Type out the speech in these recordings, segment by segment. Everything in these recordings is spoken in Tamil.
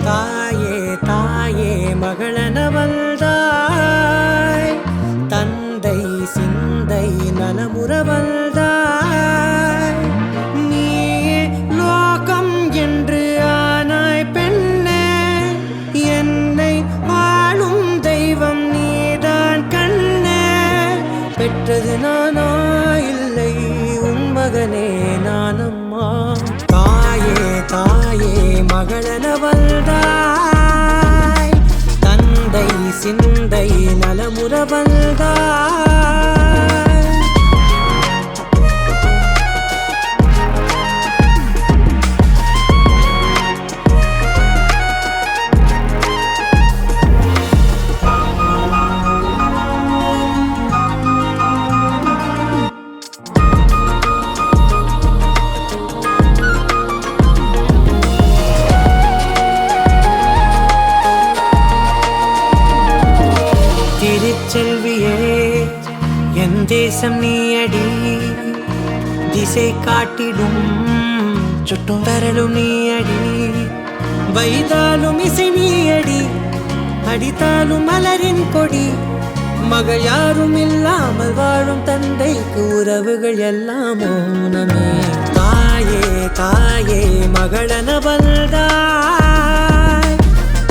தாயே தாயே மகளனவள்தாய், தந்தை சிந்தை நலமுறவள்தாய். நீயே லோகம் என்று ஆனாய் பெண்ணே, என்னை வாழும் தெய்வம் நீதான் கண்ணே. பெற்றது நானா இல்லை உன் மகனே நானம்மா. தாயே தாயே மகளனவள்தாய், தந்தை சிந்தை நலமுறவள்தாய். திருச்செல்வியே என் தேசம் நீயடி, திசை காட்டிடும் சுட்டும் வரலும் நீயடி. வைதாலும் இசை நீயடி, அடித்தாலும் மலரின் கொடி. மகள் யாரும் இல்லாமல் வாழும் தந்தைக்கு உறவுகள் எல்லாம் மௌனமே. தாயே தாயே மகளனவள்தாய்,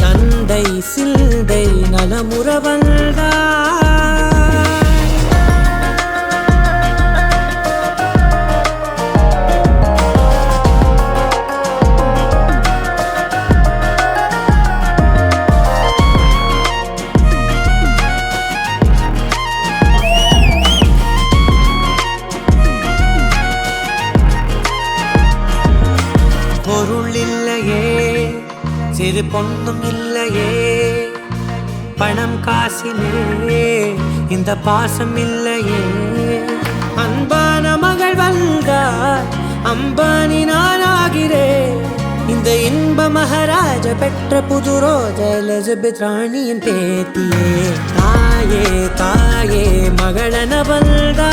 தந்தை சிந்தை நலமுறவள்தாய். பொருள் இல்லையே, சிறு பொண்ணும் இல்லையே, பணம் காசிலே இந்த பாசம் இல்லையே. அன்பான மகள் வந்தார், அம்பானி நானாகிறேன். இந்த இன்ப மகாராஜ பெற்ற புது ரோஜ எலிசபெத் ராணியின் பேத்தியே. தாயே தாயே மகளனவள்தாய்,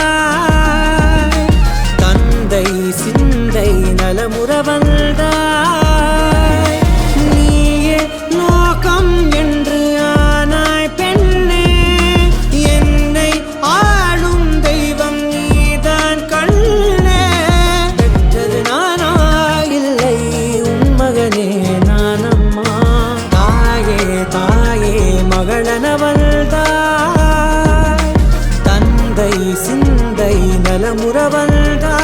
தந்தை சிந்தை நலமுறவள்தாய். நீயே லோகம் என்று ஆனாய் பெண்ணே, என்னை ஆளும் தெய்வம் நீதான் கண்ணே. பெற்றது நானா இல்லை உன் மகனே நானம்மா. தாயே தாயே மகளனவள்தாய், தந்தை சிந்தை நலமுறவள்தாய்.